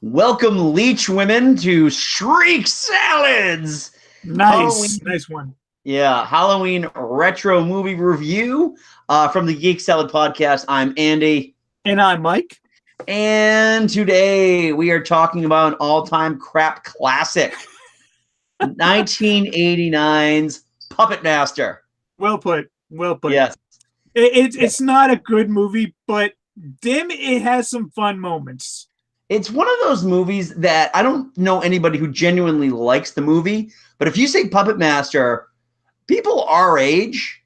Welcome, leech women, to Shriek Salads. Nice one. Yeah, Halloween retro movie review from the Geek Salad Podcast. I'm Andy. And I'm Mike. And today we are talking about an all-time crap classic, 1989's Puppet Master. Well put. Yes. It's not a good movie, but damn it has some fun moments. It's one of those movies that I don't know anybody who genuinely likes the movie, but if you say Puppet Master, people our age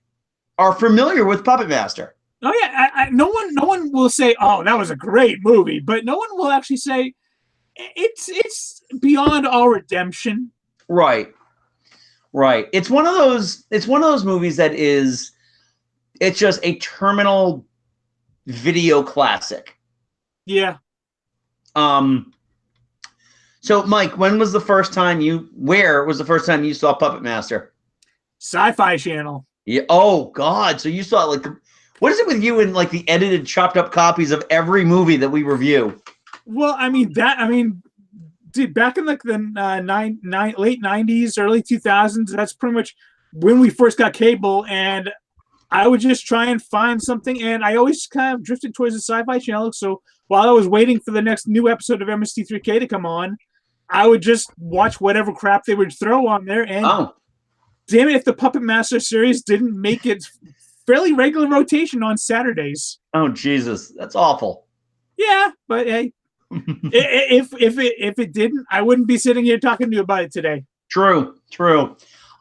are familiar with Puppet Master. Oh yeah, no one will say, "Oh, that was a great movie," but no one will actually say it's beyond all redemption. Right. It's one of those movies that it's just a terminal video classic. Yeah. So Mike, where was the first time you saw Puppet Master? Sci-Fi Channel. Yeah. Oh God. So you saw what is it with you and the edited, chopped up copies of every movie that we review? Well, dude, back in the late 90s, early 2000s, that's pretty much when we first got cable, and I would just try and find something, and I always kind of drifted towards the Sci-Fi Channel. So while I was waiting for the next new episode of MST3K to come on, I would just watch whatever crap they would throw on there. And damn it, if the Puppet Master series didn't make its fairly regular rotation on Saturdays. Oh Jesus, that's awful. Yeah, but hey, if it didn't, I wouldn't be sitting here talking to you about it today. True.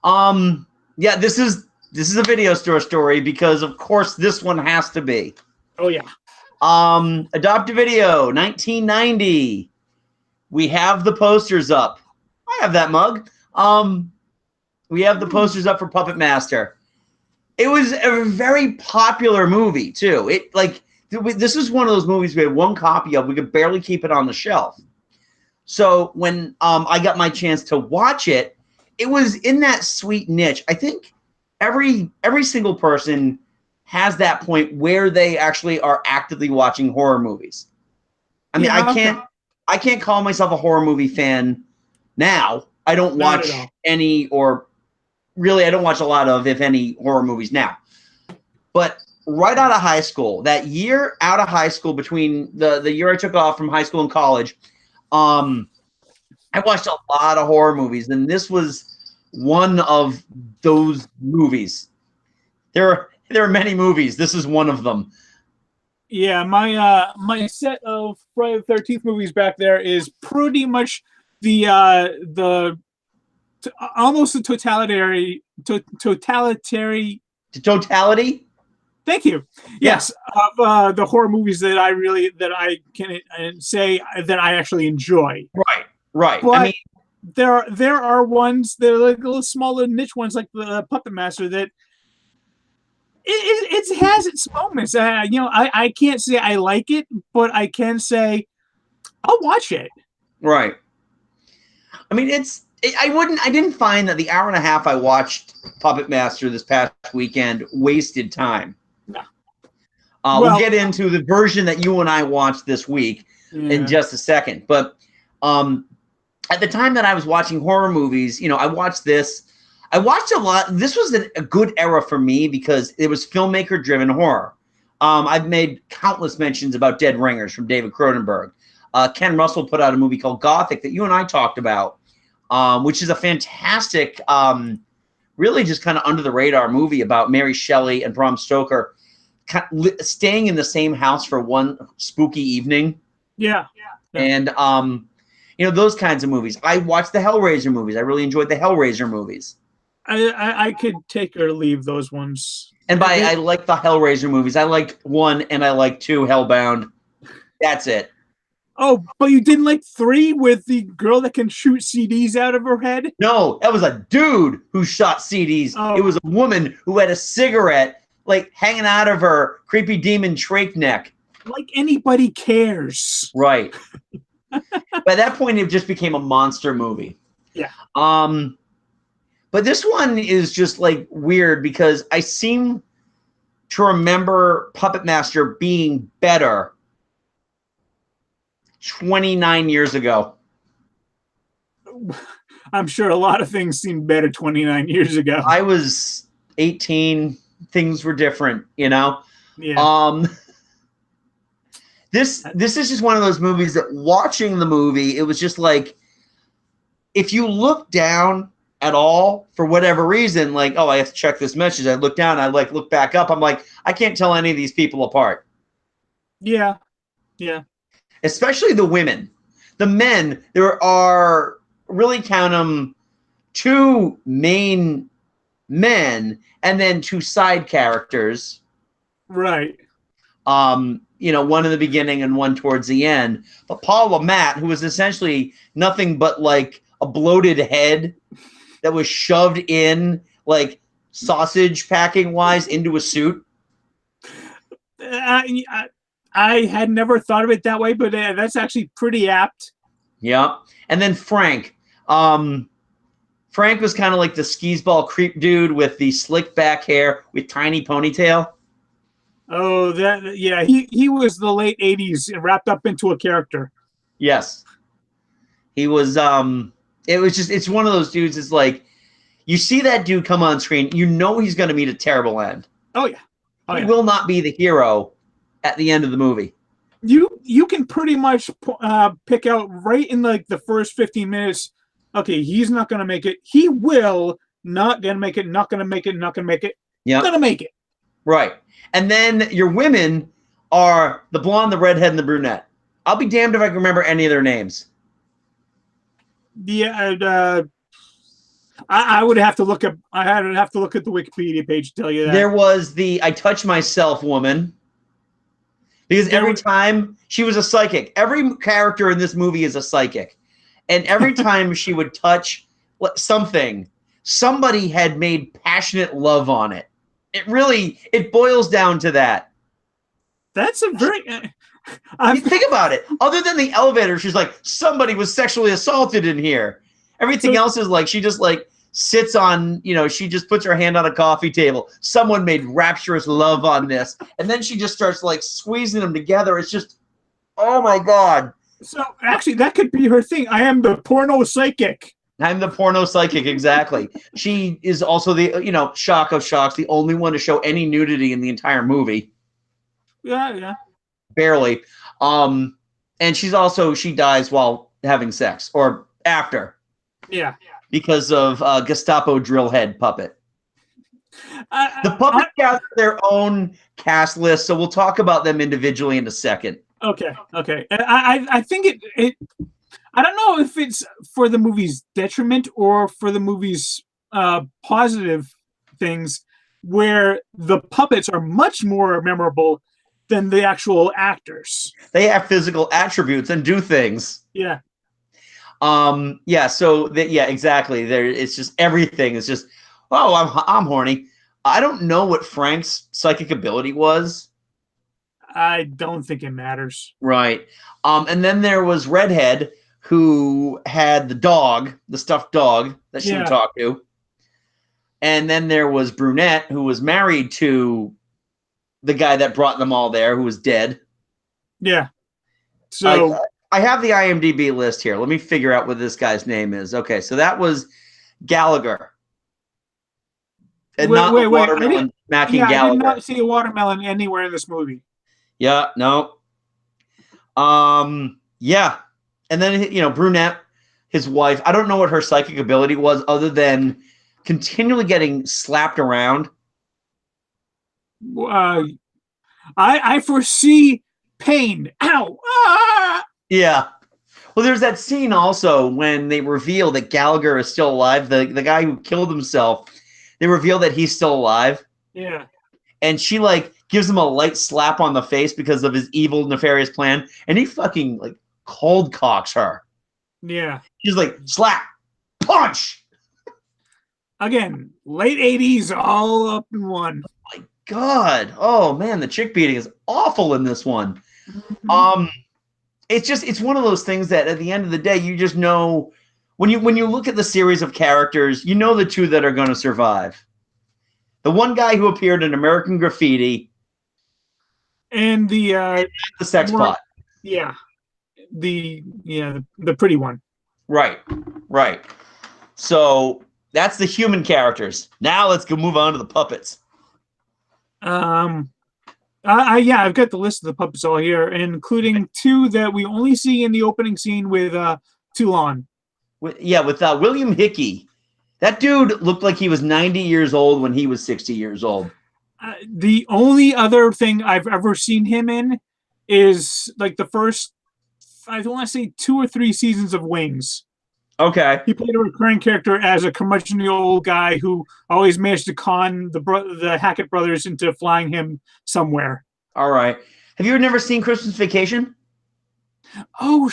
Yeah, this is a video store story because of course this one has to be. Oh yeah. Adopt Video, 1990. We have the posters up. I have that mug. We have the posters up for Puppet Master. It was a very popular movie too. This is one of those movies we had one copy of. We could barely keep it on the shelf. So when I got my chance to watch it, it was in that sweet niche. I think every single person has that point where they actually are actively watching horror movies. I mean, yeah, I can't call myself a horror movie fan now. I don't watch any, or really I don't watch a lot of, if any, horror movies now. But right out of high school, that year out of high school, between the year I took off from high school and college, I watched a lot of horror movies, and this was one of those movies. There are many movies. This is one of them. Yeah, my set of Friday the 13th movies back there is pretty much almost the totality. Thank you. Yes, of the horror movies that I can say that I actually enjoy. Right. But I mean, there are ones that are like a little smaller niche ones, like the Puppet Master, that it has its moments. I can't say I like it, but I can say I'll watch it. Right. I mean, I didn't find that the hour and a half I watched Puppet Master this past weekend wasted time. No. We'll get into the version that you and I watched this week in just a second. But at the time that I was watching horror movies, I watched this. I watched a lot. This was a good era for me because it was filmmaker-driven horror. I've made countless mentions about Dead Ringers from David Cronenberg. Ken Russell put out a movie called Gothic that you and I talked about, which is a fantastic, really just kind of under-the-radar movie about Mary Shelley and Bram Stoker staying in the same house for one spooky evening. Yeah. And, those kinds of movies. I watched the Hellraiser movies. I really enjoyed the Hellraiser movies. I could take or leave those ones. And I like the Hellraiser movies. I liked 1 and I liked 2, Hellbound. That's it. Oh, but you didn't like 3 with the girl that can shoot CDs out of her head? No, that was a dude who shot CDs. Oh. It was a woman who had a cigarette hanging out of her creepy demon trach neck. Like anybody cares. Right. By that point, it just became a monster movie. Yeah. But this one is just weird because I seem to remember Puppet Master being better 29 years ago. I'm sure a lot of things seemed better 29 years ago. I was 18. Things were different, you know? Yeah. This is just one of those movies that watching the movie, it was just like, if you look down at all for whatever reason, like, oh, I have to check this message. I look down, I like look back up. I'm like, I can't tell any of these people apart. Yeah. Yeah. Especially the women. The men, there are, really count them, 2 main men and then 2 side characters. Right. One in the beginning and one towards the end. But Paul Matt, who was essentially nothing but like a bloated head that was shoved in like sausage packing wise into a suit. I had never thought of it that way, but that's actually pretty apt. Yeah. And then Frank. Frank was kind of like the skis-ball creep dude with the slick back hair with tiny ponytail. Oh, yeah. He was the late 80s wrapped up into a character. Yes. He was it's one of those dudes. It's like you see that dude come on screen, you know he's going to meet a terrible end. Oh yeah. He will not be the hero at the end of the movie. You can pretty much pick out right in like the first 15 minutes. Okay, he's not going to make it. He will not going to make it. Not going to make it. Not going to make it. Yeah, going to make it. Right. And then your women are the blonde, the redhead, and the brunette. I'll be damned if I can remember any of their names. Yeah, I would have to look up. I would have to look at the Wikipedia page to tell you that. There was the I Touch Myself woman. Because every time she was a psychic. Every character in this movie is a psychic. And every time she would touch something, somebody had made passionate love on it. It boils down to that. That's a very... think about it. Other than the elevator, she's like, somebody was sexually assaulted in here. Everything else is like, she just like sits on, she just puts her hand on a coffee table. Someone made rapturous love on this. And then she just starts like squeezing them together. It's just, oh my God. So actually that could be her thing. I am the porno psychic. I'm the porno psychic, exactly. She is also the, shock of shocks, the only one to show any nudity in the entire movie. Yeah. Barely. And she dies while having sex or after. Yeah. Because of Gestapo drill head puppet. The puppets got their own cast list, so we'll talk about them individually in a second. Okay. I think it I don't know if it's for the movie's detriment or for the movie's positive things, where the puppets are much more memorable than the actual actors. They have physical attributes and do things. Yeah. Exactly. It's just everything is just, I'm horny. I don't know what Frank's psychic ability was. I don't think it matters. Right. And then there was Redhead, who had the stuffed dog that she would talk to. And then there was Brunette, who was married to the guy that brought them all there, who was dead. Yeah. So I have the IMDb list here. Let me figure out what this guy's name is. Okay, so that was Gallagher. And wait. Watermelon smacking Gallagher. I did not see a watermelon anywhere in this movie. Yeah, no. Yeah. And then, Brunette, his wife, I don't know what her psychic ability was other than continually getting slapped around. I foresee pain. Ow! Ah! Yeah. Well, there's that scene also when they reveal that Gallagher is still alive. The guy who killed himself, they reveal that he's still alive. Yeah. And she gives him a light slap on the face because of his evil, nefarious plan. And he fucking cold cocks her. Yeah. She's like, slap, punch. Again, late 80s, all up in one. Oh my God. Oh man, the chick beating is awful in this one. Mm-hmm. It's one of those things that at the end of the day, you just know when you look at the series of characters, you know the two that are going to survive. The one guy who appeared in American Graffiti, and the sex pot. Yeah. the pretty one. Right. So that's the human characters. Now let's go move on to the puppets. I've got the list of the puppets all here, including two that we only see in the opening scene with Toulon. With William Hickey. That dude looked like he was 90 years old when he was 60 years old. The only other thing I've ever seen him in is like the first, I want to say 2 or 3 seasons of Wings. Okay. He played a recurring character as a curmudgeonly old guy who always managed to con the Hackett brothers into flying him somewhere. All right. Have you never seen Christmas Vacation? Oh,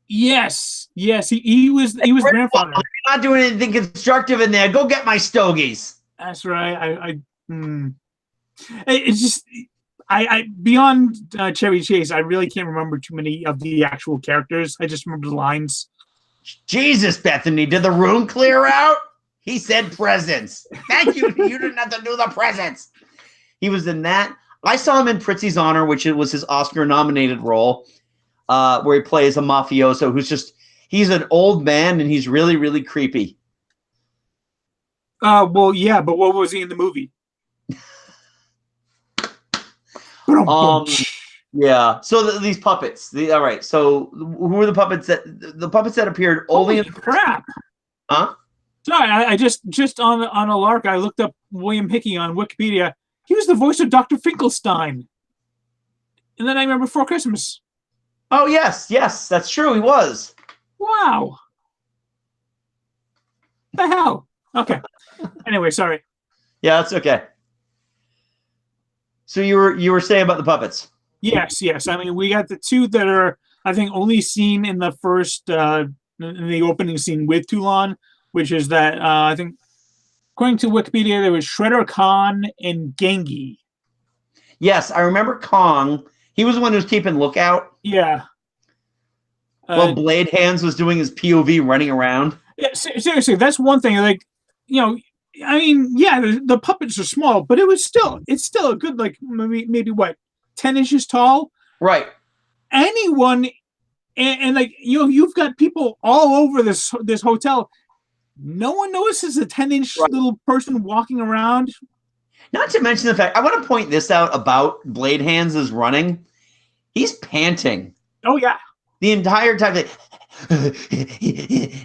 yes. He was grandfather. You're not doing anything constructive in there. Go get my stogies. That's right. It's just I beyond Chevy Chase, I really can't remember too many of the actual characters. I just remember the lines. Jesus, Bethany, did the room clear out? He said presents. Thank you. You didn't have to do the presents. He was in that. I saw him in Prizzi's Honor, which was his Oscar-nominated role, where he plays a mafioso he's an old man and he's really, really creepy. Well, yeah, but what was he in the movie? Yeah. So these puppets. All right. So who were the puppets that appeared only? Holy crap! Huh? Sorry, I just on a lark. I looked up William Hickey on Wikipedia. He was the voice of Dr. Finkelstein in The Nightmare Before Christmas. Oh yes, that's true. He was. Wow. What the hell? Okay. Anyway, sorry. Yeah, that's okay. So you were saying about the puppets? Yes. I mean, we got the two that are, I think, only seen in the first in the opening scene with Toulon, which is that I think, according to Wikipedia, there was Shredder Khan and Gengi. Yes, I remember Kong. He was the one who was keeping lookout. Yeah. While Blade Hands was doing his POV running around. Yeah, seriously, that's one thing. Like, I mean, yeah, the puppets are small, but it's still a good, like, maybe what, 10 inches tall? Right. Anyone, and like, you've got people all over this hotel. No one notices a 10-inch little person walking around. Not to mention the fact, I want to point this out about Blade Hands is running. He's panting. Oh, yeah. The entire time. And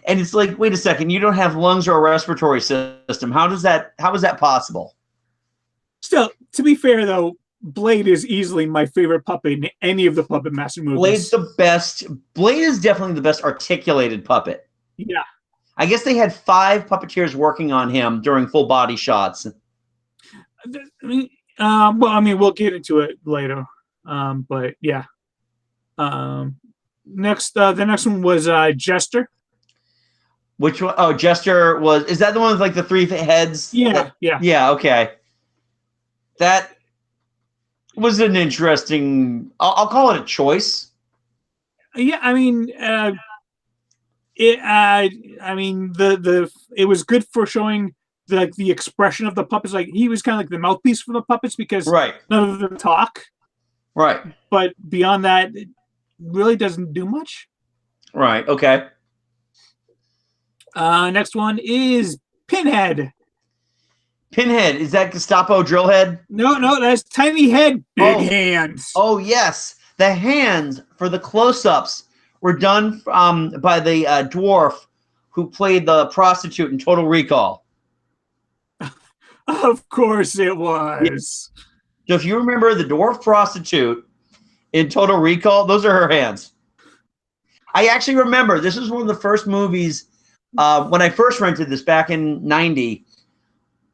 it's like, wait a second, you don't have lungs or a respiratory system. How is that possible? Still, to be fair, though, Blade is easily my favorite puppet in any of the Puppet Master movies. Blade's the best. Blade is definitely the best articulated puppet. Yeah. I guess they had 5 puppeteers working on him during full body shots. We'll get into it later. But yeah. The next one was Jester. Which one? Oh, Jester is that the one with like the 3 heads? Yeah. Yeah, okay. That was an interesting, I'll call it a choice. Yeah, I mean, it was good for showing the expression of the puppets. Like, he was kind of like the mouthpiece for the puppets because none of them talk. Right. But beyond that, it really doesn't do much. Right. Okay. Next one is Pinhead. Pinhead, is that Gestapo drill head? No, that's tiny head, big hands. Oh yes, the hands for the close-ups were done by the dwarf who played the prostitute in Total Recall. Of course it was. So if you remember the dwarf prostitute in Total Recall, those are her hands. I actually remember this is one of the first movies when I first rented this back in '90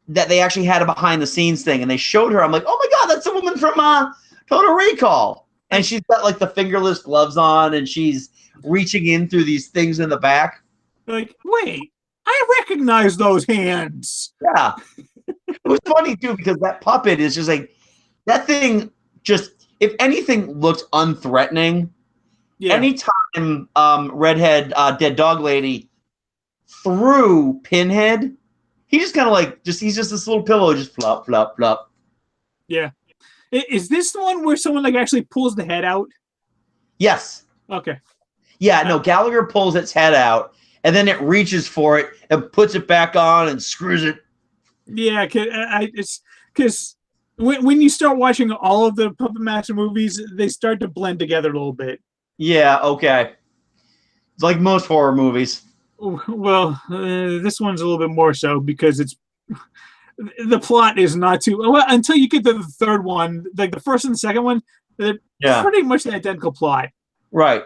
that they actually had a behind-the-scenes thing, and they showed her. I'm like, oh my god, that's a woman from Total Recall, and she's got like the fingerless gloves on, and she's reaching in through these things in the back. Like, wait, I recognize those hands. Yeah, it was funny too because that puppet is just like that thing. Just if anything looked unthreatening, anytime redhead dead dog lady threw Pinhead. He just kind of like he's just this little pillow, just flop, flop, flop. Yeah. Is this the one where someone like actually pulls the head out? Yes. Okay. Yeah, no, Gallagher pulls its head out, and then it reaches for it and puts it back on and screws it. Yeah, it's because when you start watching all of the Puppet Master movies, they start to blend together a little bit. Yeah, okay. It's like most horror movies. Well, this one's a little bit more so because the plot is not too well until you get to the third one. Like the first and the second one, they're pretty much the identical plot. Right.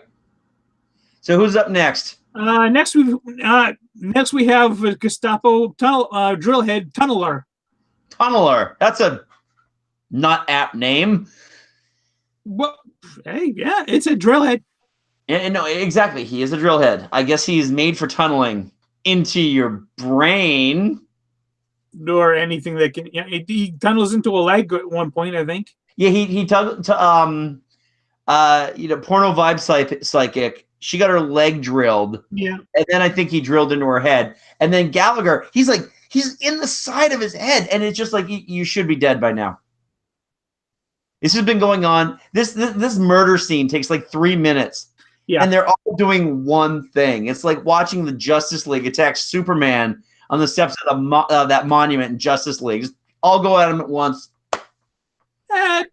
So who's up next? Next we have Gestapo drillhead Tunneler. Tunneler. That's a not apt name. Well, hey, yeah, it's a drillhead. And no, exactly. He is a drillhead. I guess he's made for tunneling into your brain. Or anything that can. Yeah, he tunnels into a leg at one point, I think. Yeah, he porno vibe psychic. She got her leg drilled. Yeah. And then I think he drilled into her head. And then Gallagher, he's in the side of his head, and it's just like you should be dead by now. This has been going on. This murder scene takes like 3 minutes. Yeah. And they're all doing one thing. It's like watching the Justice League attack Superman on the steps of that monument in Justice League. Just all go at him at once. There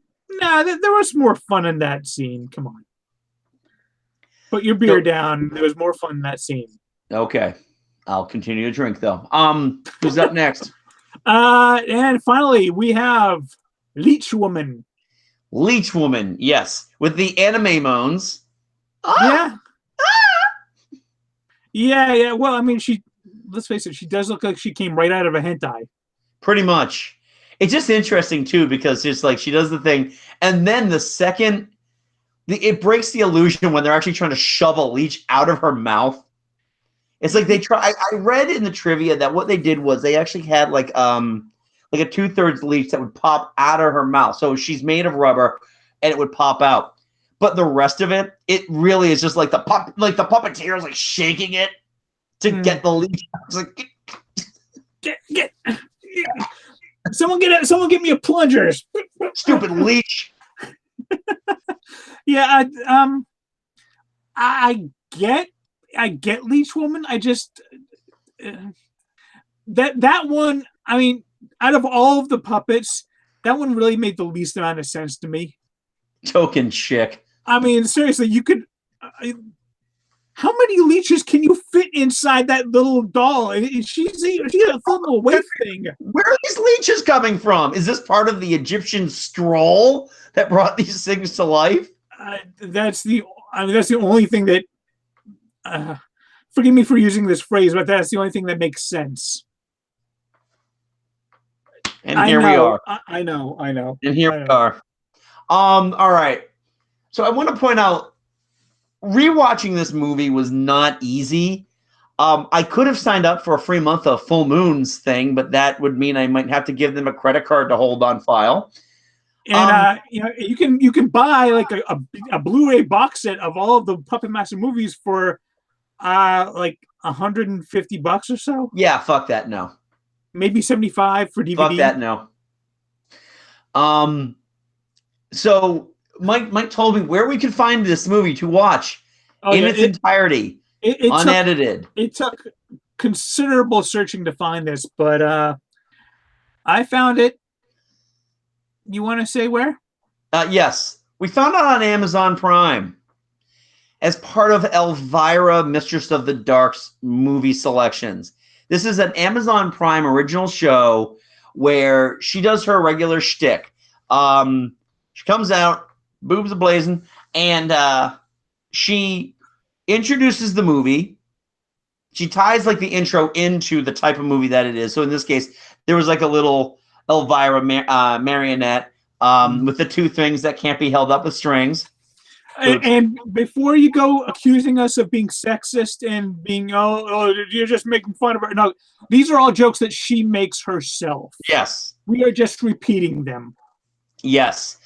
was more fun in that scene. Come on. Put your beer down. There was more fun in that scene. Okay. I'll continue to drink, though. Who's up next? And finally, we have Leech Woman. Leech Woman, yes. With the anime moans. Yeah. Yeah. Well, I mean, let's face it, she does look like she came right out of a hentai. Pretty much. It's just interesting, too, because it's like she does the thing, and then the second, it breaks the illusion when they're actually trying to shove a leech out of her mouth. It's like they try. I read in the trivia that what they did was they actually had like a 2/3 leech that would pop out of her mouth. So she's made of rubber, and it would pop out. But the rest of it, it really is just like the puppeteer is like shaking it to get the leech. It's like get. Someone get me a plunger. Stupid leech. Yeah, I get Leech Woman. I just that one. I mean, out of all of the puppets, that one really made the least amount of sense to me. Token chick. I mean, seriously, you could. How many leeches can you fit inside that little doll? She's a little waif thing. Where are these leeches coming from? Is this part of the Egyptian scroll that brought these things to life? That's the only thing that. Forgive me for using this phrase, but that's the only thing that makes sense. And here we are. I know. And here we are. All right. So I want to point out, rewatching this movie was not easy. I could have signed up for a free month of Full Moon's thing, but that would mean I might have to give them a credit card to hold on file. And you can buy like a Blu-ray box set of all of the Puppet Master movies for like $150 or so. Yeah, fuck that, no. Maybe $75 for DVD. Fuck that, no. So Mike told me where we could find this movie to watch its entirety, unedited. It took considerable searching to find this, but I found it. You want to say where? Yes. We found it on Amazon Prime as part of Elvira, Mistress of the Dark's movie selections. This is an Amazon Prime original show where she does her regular shtick. She comes out, boobs a-blazing, and she introduces the movie. She ties like the intro into the type of movie that it is. So in this case, there was like a little Elvira marionette with the two things that can't be held up with strings. And before you go accusing us of being sexist and being, you're just making fun of her. No, these are all jokes that she makes herself. Yes. We are just repeating them. Yes.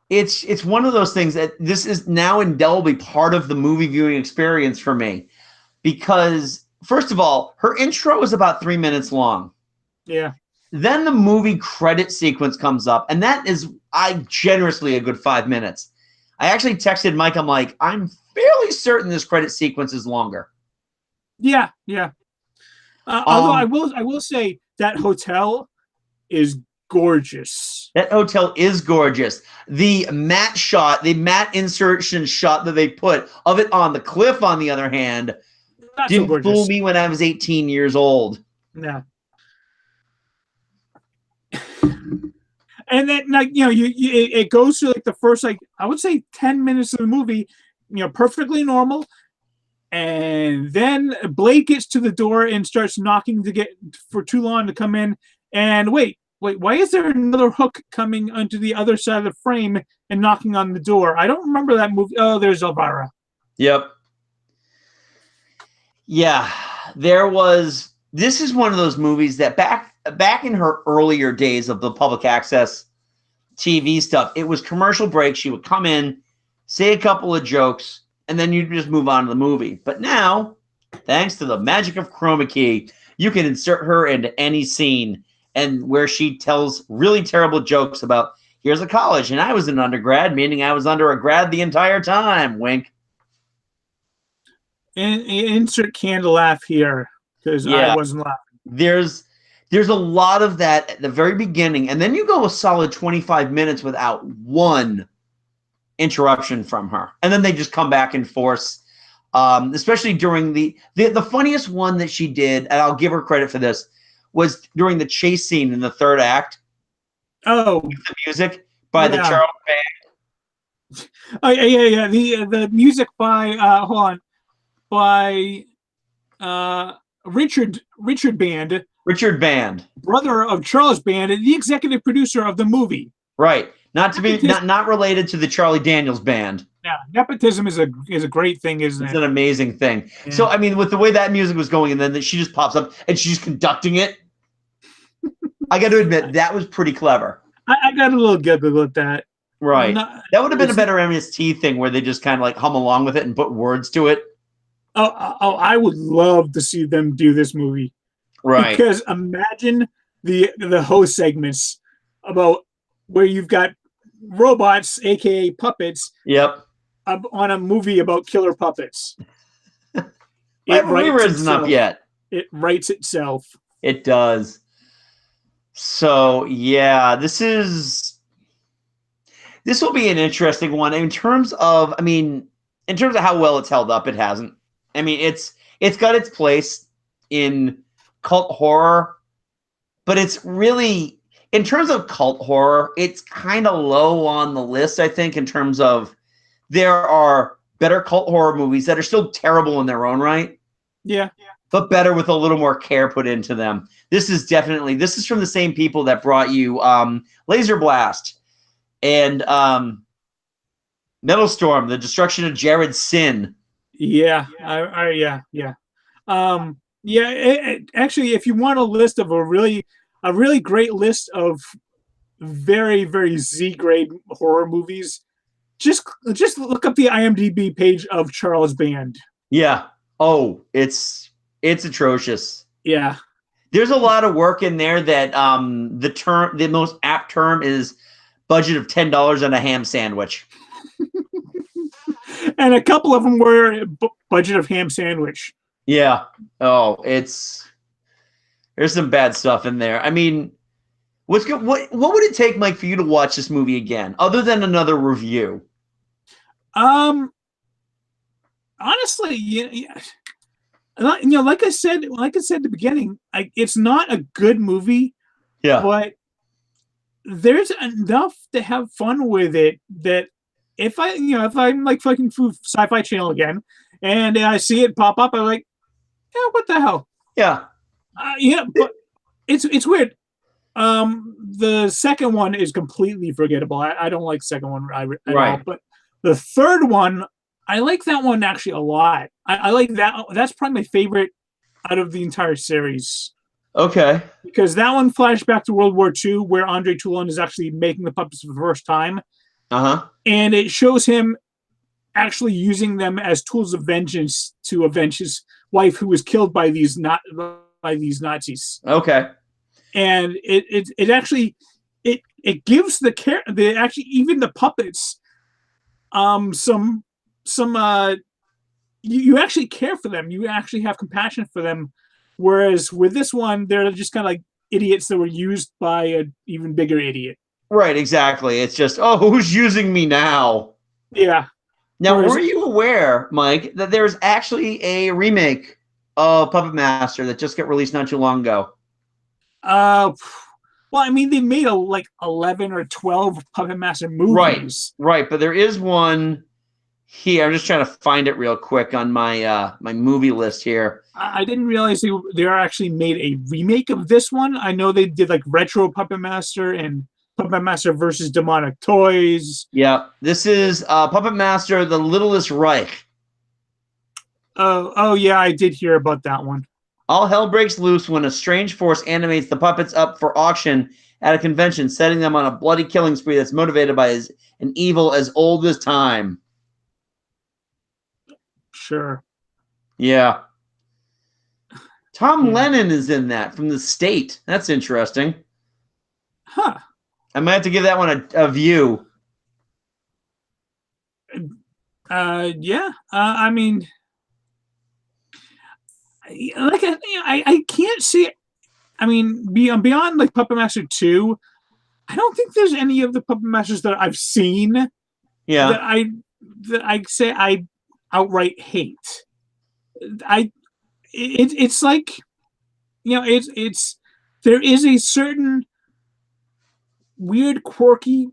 It's one of those things that this is now indelibly part of the movie viewing experience for me. Because, first of all, her intro is about 3 minutes long. Yeah. Then the movie credit sequence comes up, and that is, generously a good 5 minutes. I actually texted Mike. I'm like, I'm fairly certain this credit sequence is longer. Yeah. Although I will say that hotel is gorgeous. That hotel is gorgeous. The matte insertion shot that they put of it on the cliff, on the other hand, didn't fool me when I was 18 years old. Yeah. And then, like, it goes through like the first, like, I would say 10 minutes of the movie, perfectly normal. And then Blade gets to the door and starts knocking for too long to come in. And wait, why is there another hook coming onto the other side of the frame and knocking on the door? I don't remember that movie. Oh, there's Elvira. Yep. Yeah, this is one of those movies that back in her earlier days of the public access TV stuff, it was commercial break. She would come in, say a couple of jokes, and then you just move on to the movie. But now, thanks to the magic of chroma key, you can insert her into any scene, and where she tells really terrible jokes about, here's a college, and I was an undergrad, meaning I was under a grad the entire time. Wink. And insert canned laugh here, because I wasn't laughing. There's a lot of that at the very beginning, and then you go a solid 25 minutes without one interruption from her, and then they just come back and forth. Especially during the funniest one that she did, and I'll give her credit for this, was during the chase scene in the third act. Oh, with the music by the Charles Band. Oh yeah. The music by Richard Band. Richard Band, brother of Charles Band, and the executive producer of the movie. Right. Not related to the Charlie Daniels Band. Yeah, nepotism is a great thing, isn't it? It's an amazing thing. Yeah. So I mean, with the way that music was going, and then she just pops up and she's conducting it. I got to admit that was pretty clever. I got a little giggle at that. Right. That would have been a better MST thing where they just kind of like hum along with it and put words to it. Oh, I would love to see them do this movie. Right. Because imagine the host segments about where you've got robots, aka puppets. Yep. On a movie about killer puppets. It isn't up yet. It writes itself. It does. So yeah, this will be an interesting one in terms of how well it's held up. It hasn't. I mean, it's got its place in cult horror, but it's really, in terms of cult horror, it's kind of low on the list, I think, in terms of there are better cult horror movies that are still terrible in their own right. Yeah. But better with a little more care put into them. This is from the same people that brought you Laser Blast and Metal Storm, The Destruction of Jared Sin. Yeah. Actually, if you want a list of a really great list of very, very Z-grade horror movies, just look up the IMDb page of Charles Band. Yeah. Oh, it's atrocious. Yeah. There's a lot of work in there that the most apt term is budget of $10 on a ham sandwich. And a couple of them were budget of ham sandwich. Yeah. Oh, there's some bad stuff in there. I mean, what's good? What would it take, Mike, for you to watch this movie again, other than another review? Honestly, like I said at the beginning, it's not a good movie. Yeah. But there's enough to have fun with it that if I'm like fucking Sci-Fi Channel again and I see it pop up, I'm like, yeah, what the hell? Yeah. But it's weird. The second one is completely forgettable. I don't like the second one at all. But the third one, I like that one actually a lot. I like that. That's probably my favorite out of the entire series. Okay. Because that one flashed back to World War II, where Andre Toulon is actually making the puppets for the first time. Uh-huh. And it shows him actually using them as tools of vengeance to avenge his wife, who was killed by these Nazis. Okay. And it actually gives even the puppets some you actually care for them. You actually have compassion for them. Whereas with this one, they're just kind of like idiots that were used by an even bigger idiot. Right, exactly. It's just, oh, who's using me now? Yeah. Now, were you aware, Mike, that there's actually a remake of Puppet Master that just got released not too long ago? Well, I mean, they made 11 or 12 Puppet Master movies. Right. But there is one here. I'm just trying to find it real quick on my my movie list here. I didn't realize they actually made a remake of this one. I know they did like retro Puppet Master and Puppet Master versus Demonic Toys. Yeah, this is Puppet Master: The Littlest Reich. Oh yeah, I did hear about that one. All hell breaks loose when a strange force animates the puppets up for auction at a convention, setting them on a bloody killing spree that's motivated by an evil as old as time. Sure. Yeah. Tom Lennon is in that from The State. That's interesting. Huh. I might have to give that one a view. Yeah. I mean, I can't see it. I mean, beyond like Puppet Master 2, I don't think there's any of the Puppet Masters that I've seen. Yeah. That I say I outright hate. It's like, it's there is a certain weird, quirky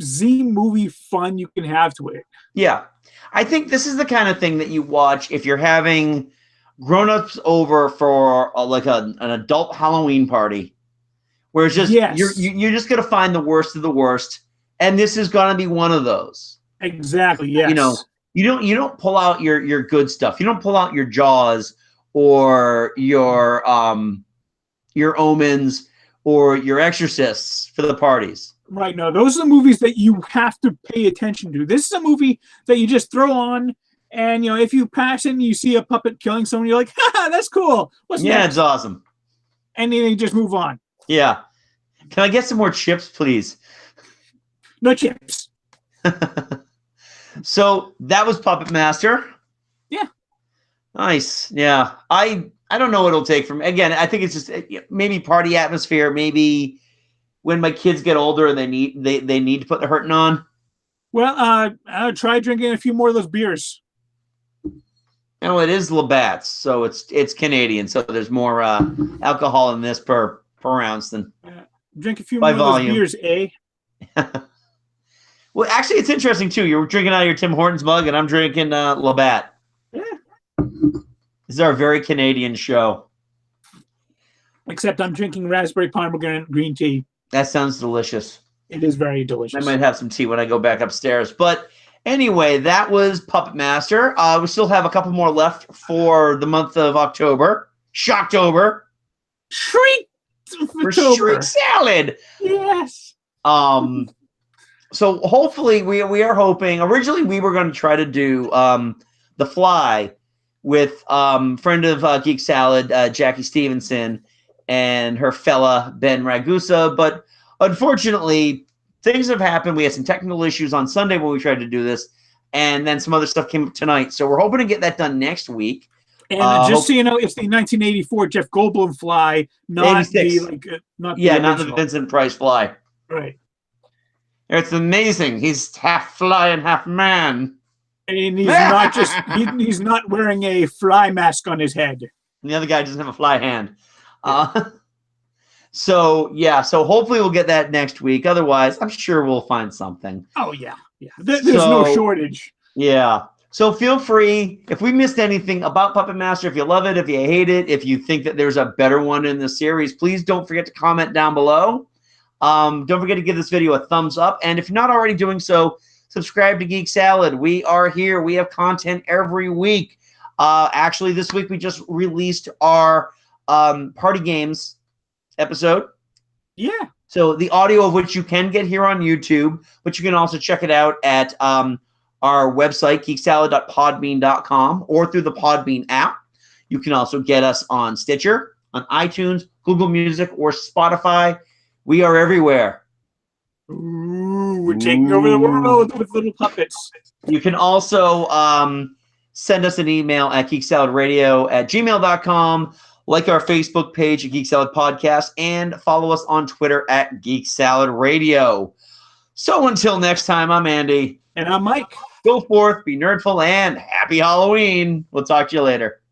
Z movie fun you can have to it. Yeah. I think this is the kind of thing that you watch if you're having grown-ups over for an adult Halloween party, where it's just you're just gonna find the worst of the worst, and this is gonna be one of those. Exactly. Yes. You don't pull out your good stuff. You don't pull out your Jaws or your Omens or your Exorcists for the parties. Right. No, those are the movies that you have to pay attention to. This is a movie that you just throw on, and if you pass it and you see a puppet killing someone, you're like, "Ha, that's cool. What's next?" It's awesome. And then you just move on. Yeah. Can I get some more chips, please? No chips. So that was Puppet Master. Yeah. Nice. Yeah. I don't know what it'll take from. Again, I think it's just maybe party atmosphere. Maybe when my kids get older and they need to put the hurting on. Well, try drinking a few more of those beers. It is Labatt's, so it's Canadian, so there's more alcohol in this per ounce than drink a few more of those beers, eh? Well, actually, it's interesting too. You're drinking out of your Tim Hortons mug, and I'm drinking Labatt. Yeah. This is our very Canadian show. Except I'm drinking raspberry pomegranate green tea. That sounds delicious. It is very delicious. I might have some tea when I go back upstairs. But anyway, that was Puppet Master. We still have a couple more left for the month of October. Schlocktober. Shriek! For Shriek Salad. Yes. So hopefully we are hoping. Originally, we were going to try to do The Fly with friend of Geek Salad, Jackie Stevenson, and her fella, Ben Ragusa. But unfortunately, things have happened. We had some technical issues on Sunday when we tried to do this, and then some other stuff came up tonight. So we're hoping to get that done next week. And just so you know, it's the 1984 Jeff Goldblum Fly, not 86. Not the Vincent Price Fly. Right. It's amazing. He's half fly and half man. And he's not just he's not wearing a fly mask on his head. And the other guy doesn't have a fly hand. So hopefully we'll get that next week. Otherwise, I'm sure we'll find something. Oh yeah. There's no shortage. Yeah. So feel free, if we missed anything about Puppet Master, if you love it, if you hate it, if you think that there's a better one in the series, please don't forget to comment down below. Don't forget to give this video a thumbs up. And if you're not already doing so, subscribe to Geek Salad. We are here. We have content every week. Actually, this week we just released our party games episode. Yeah. So the audio of which you can get here on YouTube, but you can also check it out at our website, geeksalad.podbean.com, or through the Podbean app. You can also get us on Stitcher, on iTunes, Google Music, or Spotify. We are everywhere. Ooh, we're taking over the world with little puppets. You can also send us an email at geeksaladradio@gmail.com, like our Facebook page at Geek Salad Podcast, and follow us on Twitter at Geek Salad Radio. So until next time, I'm Andy. And I'm Mike. Go forth, be nerdful, and happy Halloween. We'll talk to you later.